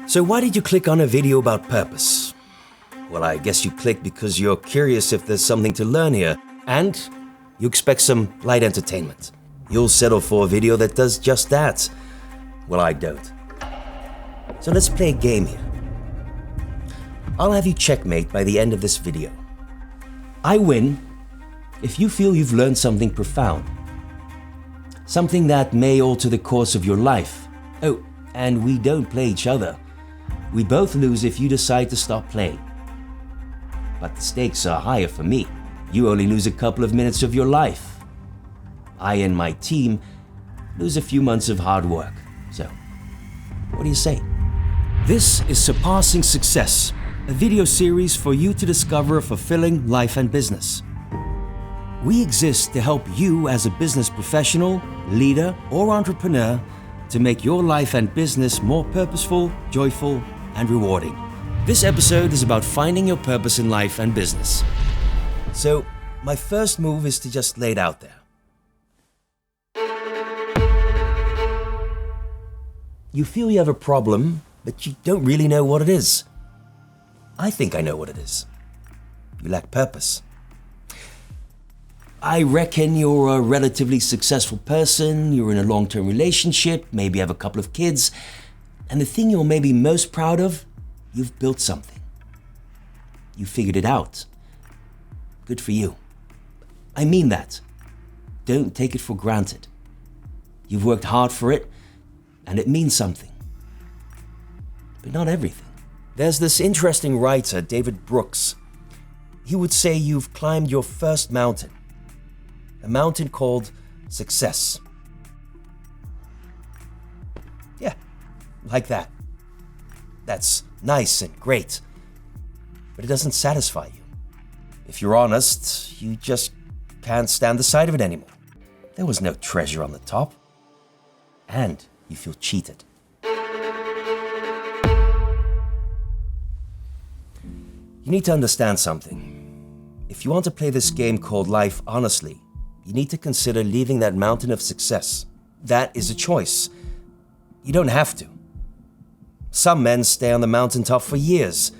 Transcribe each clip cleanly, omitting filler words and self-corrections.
So why did you click on a video about purpose? Well, I guess you clicked because you're curious if there's something to learn here, and you expect some light entertainment. You'll settle for a video that does just that. Well, I don't. So let's play a game here. I'll have you checkmate by the end of this video. I win if you feel you've learned something profound. Something that may alter the course of your life. Oh, and we don't play each other. We both lose if you decide to stop playing. But the stakes are higher for me. You only lose a couple of minutes of your life. I and my team lose a few months of hard work. So, what do you say? This is Surpassing Success, a video series for you to discover a fulfilling life and business. We exist to help you as a business professional, leader, or entrepreneur to make your life and business more purposeful, joyful, and rewarding. This episode is about finding your purpose in life and business. So, my first move is to just lay it out there. You feel you have a problem, but you don't really know what it is. I think I know what it is. You lack purpose. I reckon you're a relatively successful person, you're in a long-term relationship, maybe have a couple of kids, and the thing you're maybe most proud of, you've built something. You figured it out. Good for you. I mean that. Don't take it for granted. You've worked hard for it, and it means something. But not everything. There's this interesting writer, David Brooks. He would say you've climbed your first mountain. A mountain called success. Yeah, like that. That's nice and great, but it doesn't satisfy you. If you're honest, you just can't stand the sight of it anymore. There was no treasure on the top, and you feel cheated. You need to understand something. If you want to play this game called life honestly, you need to consider leaving that mountain of success. That is a choice. You don't have to. Some men stay on the mountaintop for years,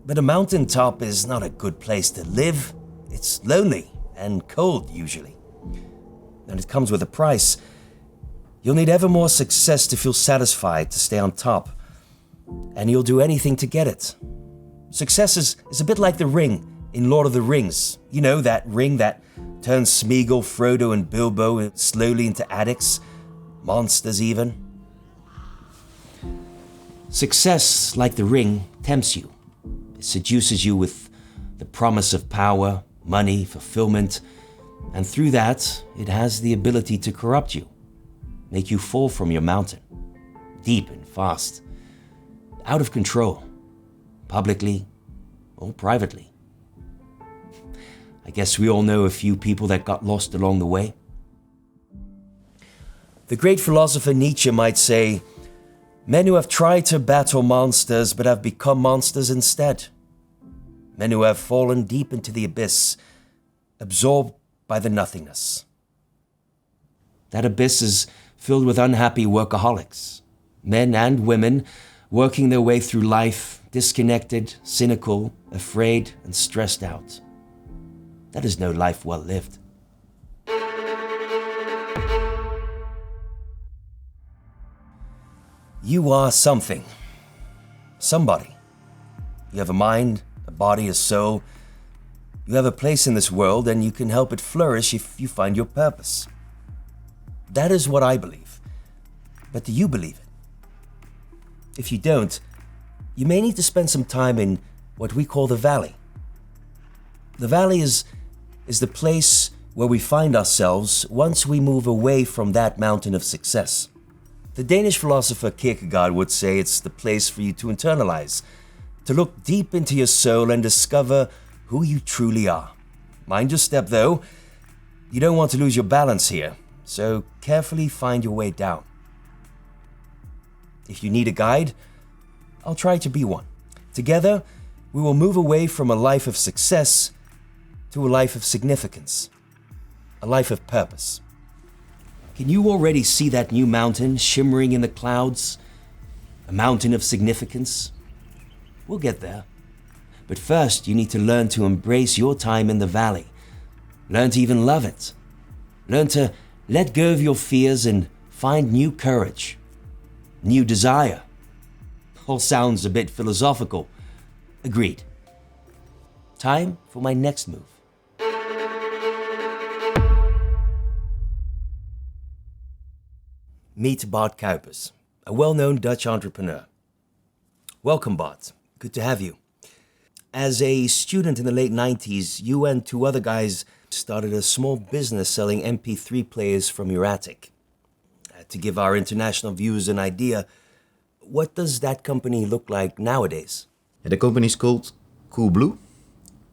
but a mountaintop is not a good place to live. It's lonely and cold usually. And it comes with a price. You'll need ever more success to feel satisfied to stay on top, and you'll do anything to get it. Success is a bit like the ring in Lord of the Rings. You know, that ring that turns Smeagol, Frodo, and Bilbo slowly into addicts, monsters even. Success, like the ring, tempts you. It seduces you with the promise of power, money, fulfillment, and through that, it has the ability to corrupt you, make you fall from your mountain, deep and fast, out of control, publicly or privately. I guess we all know a few people that got lost along the way. The great philosopher Nietzsche might say, men who have tried to battle monsters but have become monsters instead. Men who have fallen deep into the abyss, absorbed by the nothingness. That abyss is filled with unhappy workaholics, men and women working their way through life, disconnected, cynical, afraid, and stressed out. That is no life well lived. You are something. Somebody. You have a mind, a body, a soul. You have a place in this world, and you can help it flourish if you find your purpose. That is what I believe. But do you believe it? If you don't, you may need to spend some time in what we call the valley. The valley is the place where we find ourselves once we move away from that mountain of success. The Danish philosopher Kierkegaard would say it's the place for you to internalize, to look deep into your soul and discover who you truly are. Mind your step though, you don't want to lose your balance here, so carefully find your way down. If you need a guide, I'll try to be one. Together, we will move away from a life of success to a life of significance, a life of purpose. Can you already see that new mountain shimmering in the clouds? A mountain of significance? We'll get there. But first, you need to learn to embrace your time in the valley. Learn to even love it. Learn to let go of your fears and find new courage, new desire. All sounds a bit philosophical. Agreed. Time for my next move. Meet Bart Kus, a well-known Dutch entrepreneur. Welcome, Bart. Good to have you. As a student in the late 90s, you and two other guys started a small business selling MP3 players from your attic. To give our international viewers an idea, what does that company look like nowadays? The company is called Coolblue,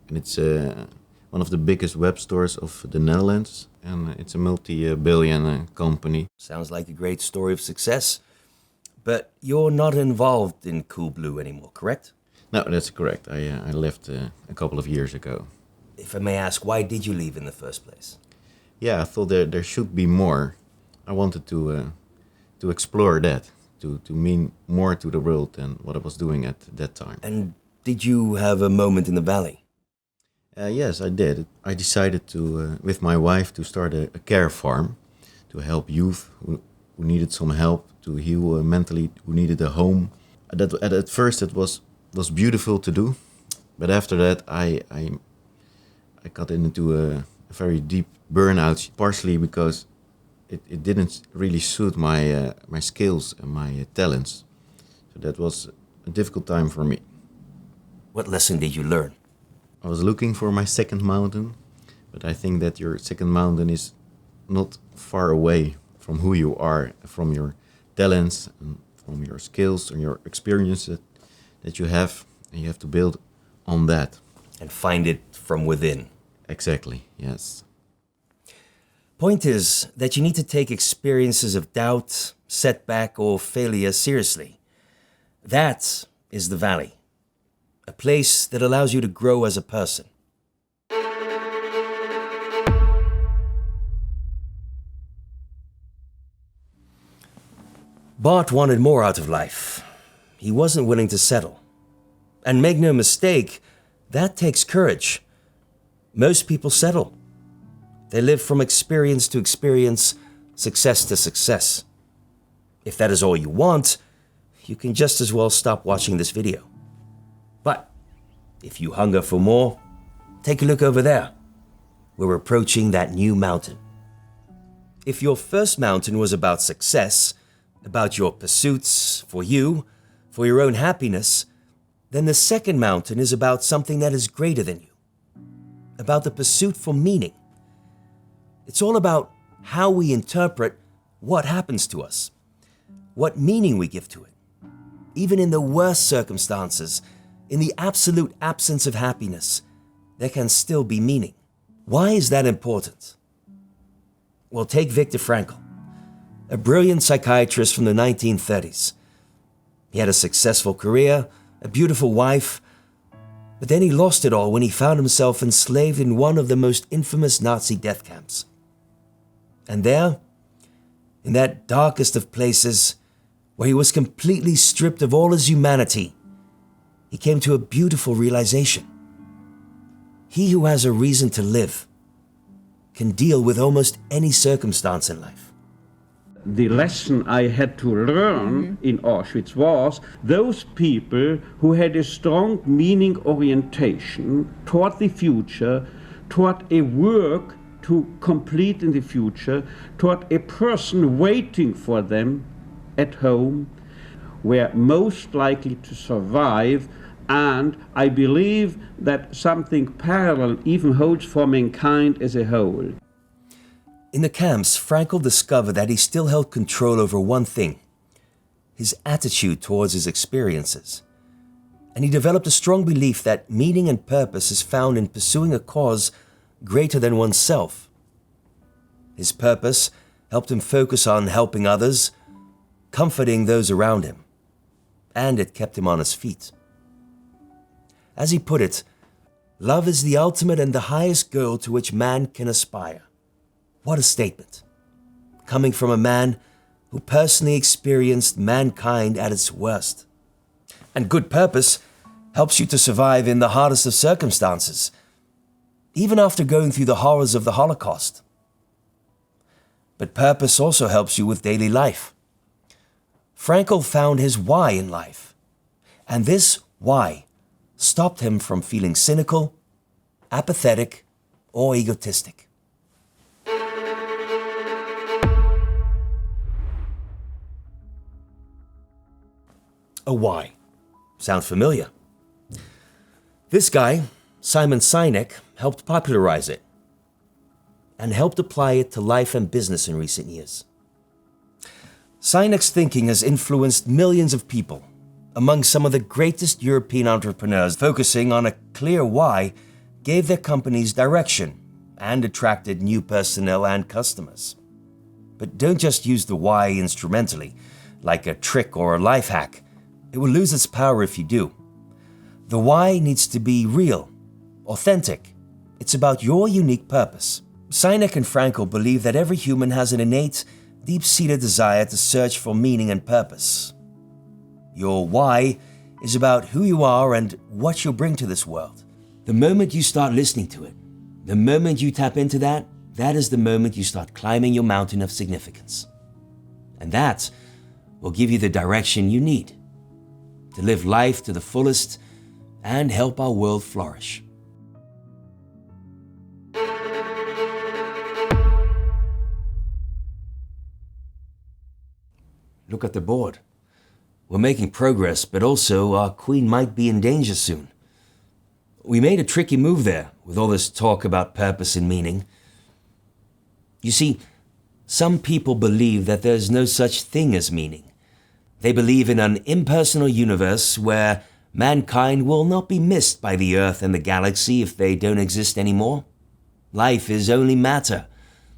and it's one of the biggest web stores of the Netherlands, and it's a multi-billion company. Sounds like a great story of success. But you're not involved in Coolblue anymore, correct? No, that's correct. I left a couple of years ago. If I may ask, why did you leave in the first place? Yeah, I thought there should be more. I wanted to explore that, to mean more to the world than what I was doing at that time. And did you have a moment in the valley? Yes, I did. I decided to, with my wife, to start a care farm to help youth who needed some help, to heal mentally, who needed a home. At first it was beautiful to do, but after that I got into a very deep burnout, partially because it didn't really suit my skills and my talents. So that was a difficult time for me. What lesson did you learn? I was looking for my second mountain, but I think that your second mountain is not far away from who you are, from your talents, and from your skills and your experiences that you have, and you have to build on that. And find it from within. Exactly, yes. Point is that you need to take experiences of doubt, setback, or failure seriously. That is the valley. A place that allows you to grow as a person. Bart wanted more out of life. He wasn't willing to settle. And make no mistake, that takes courage. Most people settle. They live from experience to experience, success to success. If that is all you want, you can just as well stop watching this video. But if you hunger for more, take a look over there. We're approaching that new mountain. If your first mountain was about success, about your pursuits, for you, for your own happiness, then the second mountain is about something that is greater than you, about the pursuit for meaning. It's all about how we interpret what happens to us, what meaning we give to it. Even in the worst circumstances, in the absolute absence of happiness, there can still be meaning. Why is that important? Well, take Viktor Frankl, a brilliant psychiatrist from the 1930s. He had a successful career, a beautiful wife, but then he lost it all when he found himself enslaved in one of the most infamous Nazi death camps. And there, in that darkest of places, where he was completely stripped of all his humanity, he came to a beautiful realization. He who has a reason to live can deal with almost any circumstance in life. The lesson I had to learn in Auschwitz was those people who had a strong meaning orientation toward the future, toward a work to complete in the future, toward a person waiting for them at home, were most likely to survive. And I believe that something parallel even holds for mankind as a whole. In the camps, Frankl discovered that he still held control over one thing: his attitude towards his experiences. And he developed a strong belief that meaning and purpose is found in pursuing a cause greater than oneself. His purpose helped him focus on helping others, comforting those around him, and it kept him on his feet. As he put it, love is the ultimate and the highest goal to which man can aspire. What a statement, coming from a man who personally experienced mankind at its worst. And good purpose helps you to survive in the hardest of circumstances, even after going through the horrors of the Holocaust. But purpose also helps you with daily life. Frankl found his why in life, and this why stopped him from feeling cynical, apathetic, or egotistic. A why. Sound familiar? This guy, Simon Sinek, helped popularize it and helped apply it to life and business in recent years. Sinek's thinking has influenced millions of people, among some of the greatest European entrepreneurs. Focusing on a clear why gave their companies direction and attracted new personnel and customers. But don't just use the why instrumentally, like a trick or a life hack. It will lose its power if you do. The why needs to be real, authentic. It's about your unique purpose. Sinek and Frankl believe that every human has an innate, deep-seated desire to search for meaning and purpose. Your why is about who you are and what you'll bring to this world. The moment you start listening to it, the moment you tap into that, that is the moment you start climbing your mountain of significance. And that will give you the direction you need to live life to the fullest and help our world flourish. Look at the board. We're making progress, but also our queen might be in danger soon. We made a tricky move there with all this talk about purpose and meaning. You see, some people believe that there's no such thing as meaning. They believe in an impersonal universe where mankind will not be missed by the Earth and the galaxy if they don't exist anymore. Life is only matter,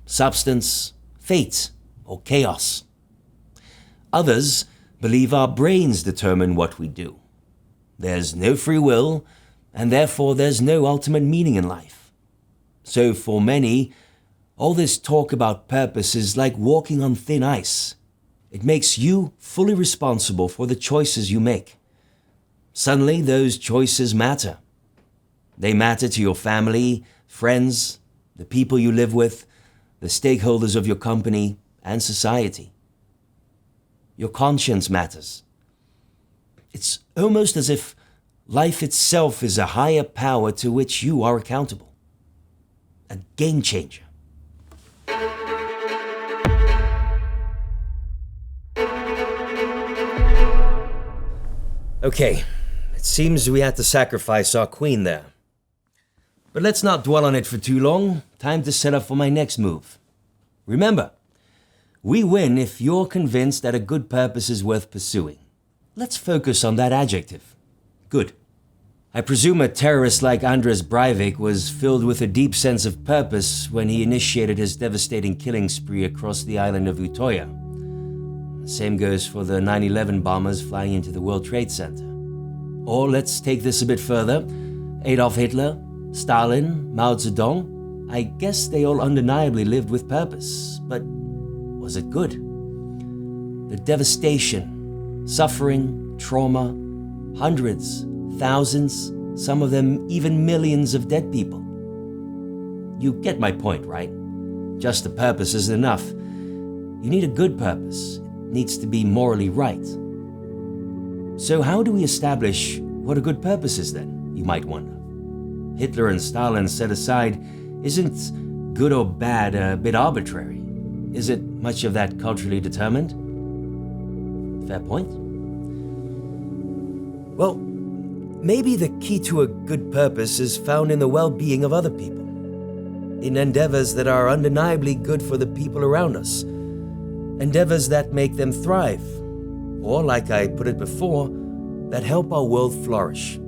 substance, fate, or chaos. Others believe our brains determine what we do. There's no free will, and therefore there's no ultimate meaning in life. So for many, all this talk about purpose is like walking on thin ice. It makes you fully responsible for the choices you make. Suddenly, those choices matter. They matter to your family, friends, the people you live with, the stakeholders of your company, and society. Your conscience matters. It's almost as if life itself is a higher power to which you are accountable. A game changer. Okay, it seems we had to sacrifice our queen there. But let's not dwell on it for too long. Time to set up for my next move. Remember, we win if you're convinced that a good purpose is worth pursuing. Let's focus on that adjective. Good. I presume a terrorist like Andres Breivik was filled with a deep sense of purpose when he initiated his devastating killing spree across the island of Utoya. The same goes for the 9/11 bombers flying into the World Trade Center. Or let's take this a bit further. Adolf Hitler, Stalin, Mao Zedong, I guess they all undeniably lived with purpose, but was it good? The devastation, suffering, trauma, hundreds, thousands, some of them even millions of dead people. You get my point, right? Just the purpose isn't enough. You need a good purpose. It needs to be morally right. So how do we establish what a good purpose is then, you might wonder? Hitler and Stalin set aside, isn't good or bad a bit arbitrary? Is it much of that culturally determined? Fair point. Well, maybe the key to a good purpose is found in the well-being of other people, in endeavors that are undeniably good for the people around us, endeavors that make them thrive, or, like I put it before, that help our world flourish.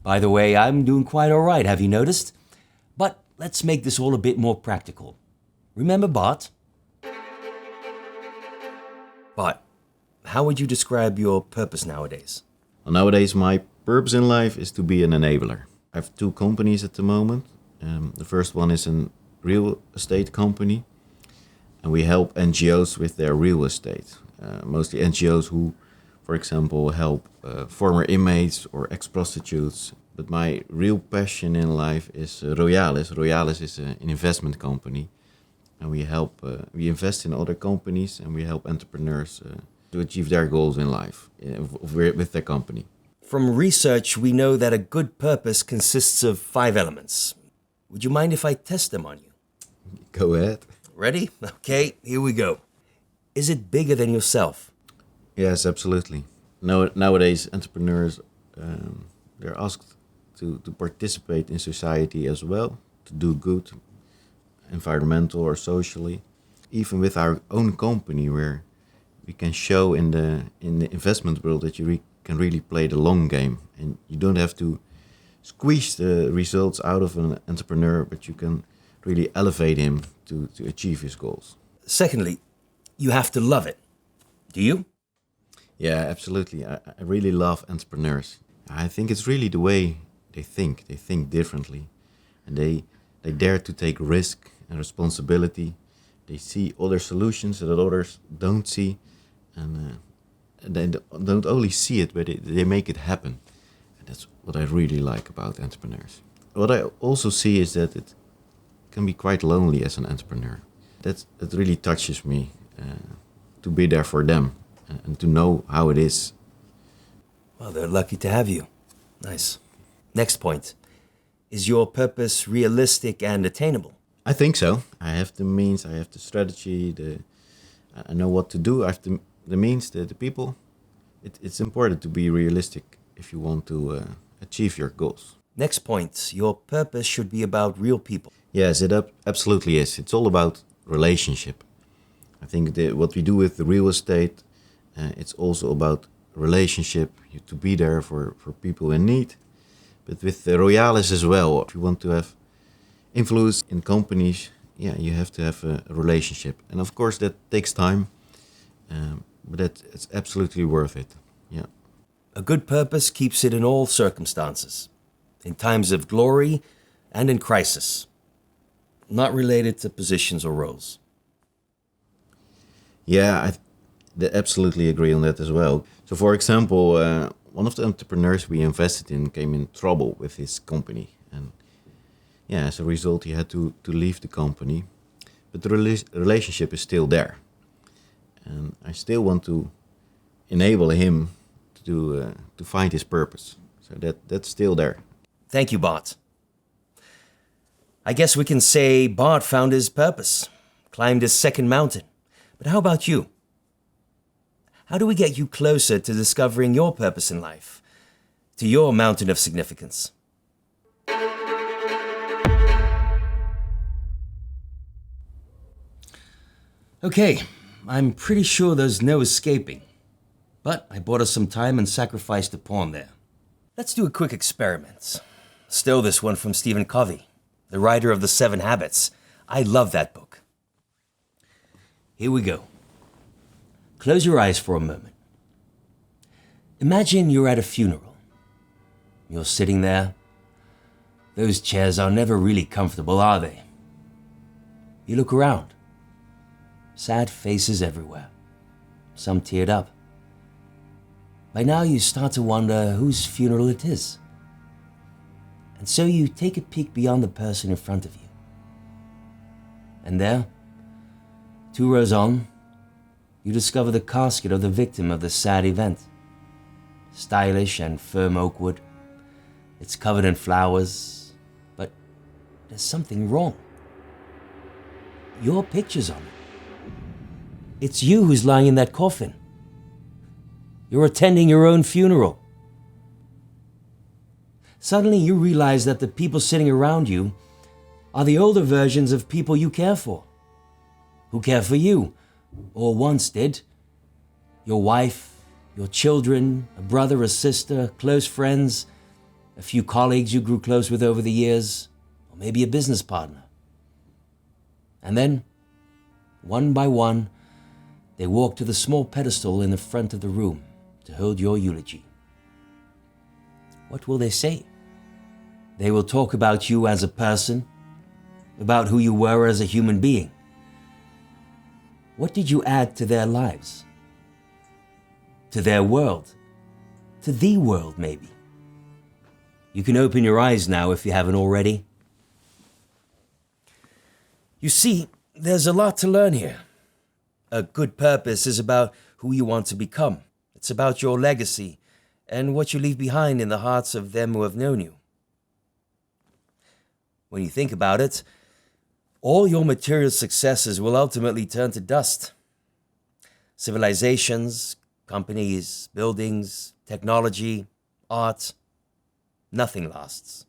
By the way, I'm doing quite all right, have you noticed? But let's make this all a bit more practical. Remember Bart? Bart, how would you describe your purpose nowadays? Well, nowadays, my purpose in life is to be an enabler. I have two companies at the moment. The first one is an real estate company, and we help NGOs with their real estate. Mostly NGOs who, for example, help former inmates or ex-prostitutes. But my real passion in life is Royalis. Royalis is an investment company, and we invest in other companies, and we help entrepreneurs to achieve their goals in life with their company. From research, we know that a good purpose consists of 5 elements. Would you mind if I test them on you? Go ahead. Ready? Okay, here we go. Is it bigger than yourself? Yes, absolutely. Nowadays, entrepreneurs, they're asked to participate in society as well, to do good, environmental or socially. Even with our own company, where we can show in the investment world that you can really play the long game, and you don't have to squeeze the results out of an entrepreneur, but you can really elevate him to achieve his goals. Secondly, you have to love it. Do you? Yeah, absolutely. I really love entrepreneurs. I think it's really the way they think. They think differently, and they dare to take risk and responsibility. They see other solutions that others don't see, and they don't only see it, but they make it happen. And that's what I really like about entrepreneurs. What I also see is that it can be quite lonely as an entrepreneur. That really touches me, to be there for them and to know how it is. Well, they're lucky to have you. Nice. Next point. Is your purpose realistic and attainable? I think so. I have the means, I have the strategy, I know what to do, I have the means, the people. It's important to be realistic if you want to achieve your goals. Next point. Your purpose should be about real people. Yes, it absolutely is. It's all about relationship. I think what we do with the real estate, it's also about relationship, to be there for people in need. But with the Royalis as well, if you want to have influence in companies, you have to have a relationship. And of course that takes time, but it's absolutely worth it. Yeah. A good purpose keeps it in all circumstances, in times of glory and in crisis, not related to positions or roles. Yeah, I absolutely agree on that as well. So for example, one of the entrepreneurs we invested in came in trouble with his company. And as a result, he had to leave the company. But the relationship is still there. And I still want to enable him to find his purpose. So that's still there. Thank you, Bart. I guess we can say Bart found his purpose, climbed his second mountain. But how about you? How do we get you closer to discovering your purpose in life, to your mountain of significance? Okay, I'm pretty sure there's no escaping. But I bought us some time and sacrificed a pawn there. Let's do a quick experiment. Still this one from Stephen Covey, the writer of The 7 Habits. I love that book. Here we go. Close your eyes for a moment. Imagine you're at a funeral. You're sitting there. Those chairs are never really comfortable, are they? You look around. Sad faces everywhere. Some teared up. By now you start to wonder whose funeral it is. And so you take a peek beyond the person in front of you. And there, 2 rows on, you discover the casket of the victim of the sad event. Stylish and firm oak wood. It's covered in flowers, but there's something wrong. Your picture's on it. It's you who's lying in that coffin. You're attending your own funeral. Suddenly you realize that the people sitting around you are the older versions of people you care for, who care for you, or once did. Your wife, your children, a brother, a sister, close friends, a few colleagues you grew close with over the years, or maybe a business partner. And then, one by one, they walk to the small pedestal in the front of the room to hold your eulogy. What will they say? They will talk about you as a person, about who you were as a human being? What did you add to their lives? To their world? To the world, maybe? You can open your eyes now if you haven't already. You see, there's a lot to learn here. A good purpose is about who you want to become. It's about your legacy and what you leave behind in the hearts of them who have known you. When you think about it, all your material successes will ultimately turn to dust. Civilizations, companies, buildings, technology, art, nothing lasts.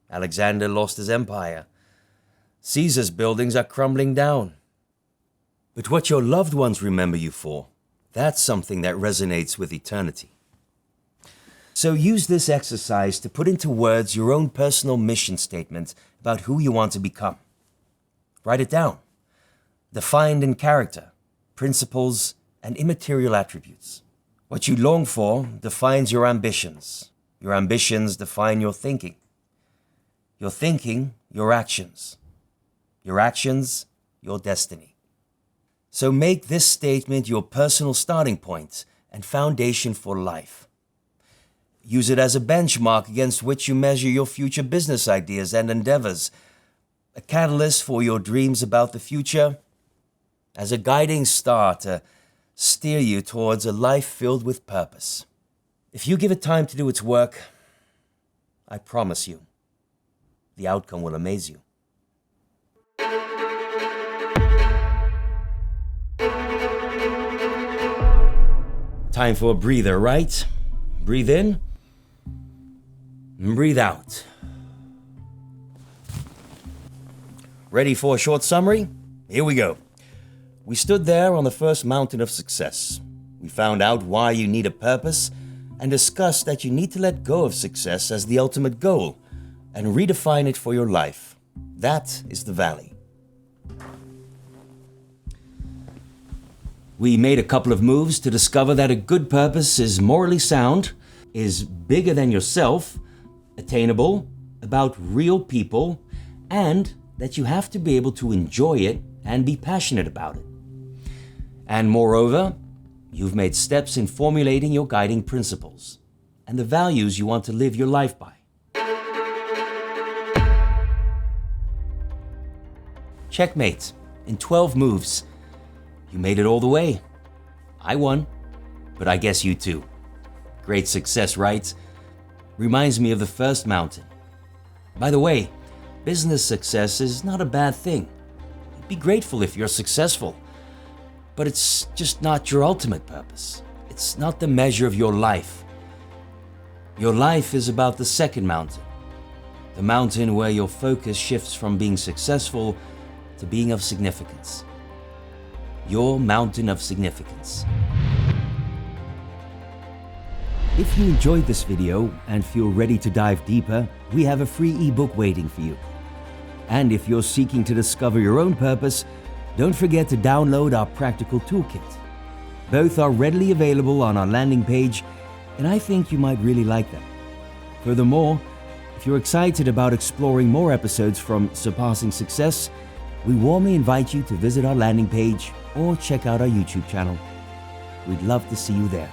Alexander lost his empire. Caesar's buildings are crumbling down. But what your loved ones remember you for, that's something that resonates with eternity. So use this exercise to put into words your own personal mission statement about who you want to become. Write it down. Defined in character, principles, and immaterial attributes. What you long for defines your ambitions. Your ambitions define your thinking. Your thinking, your actions. Your actions, your destiny. So make this statement your personal starting point and foundation for life. Use it as a benchmark against which you measure your future business ideas and endeavors, a catalyst for your dreams about the future, as a guiding star to steer you towards a life filled with purpose. If you give it time to do its work, I promise you, the outcome will amaze you. Time for a breather, right? Breathe in and breathe out. Ready for a short summary? Here we go. We stood there on the first mountain of success. We found out why you need a purpose and discussed that you need to let go of success as the ultimate goal and redefine it for your life. That is the valley. We made a couple of moves to discover that a good purpose is morally sound, is bigger than yourself, attainable, about real people, and that you have to be able to enjoy it and be passionate about it. And moreover, you've made steps in formulating your guiding principles and the values you want to live your life by. Checkmate. In 12 moves. You made it all the way. I won, but I guess you too. Great success, right? Reminds me of the first mountain. By the way, business success is not a bad thing. Be grateful if you're successful, but it's just not your ultimate purpose. It's not the measure of your life. Your life is about the second mountain, the mountain where your focus shifts from being successful to being of significance. Your mountain of significance. If you enjoyed this video and feel ready to dive deeper, we have a free ebook waiting for you. And if you're seeking to discover your own purpose, don't forget to download our practical toolkit. Both are readily available on our landing page, and I think you might really like them. Furthermore, if you're excited about exploring more episodes from Surpassing Success, we warmly invite you to visit our landing page or check out our YouTube channel. We'd love to see you there.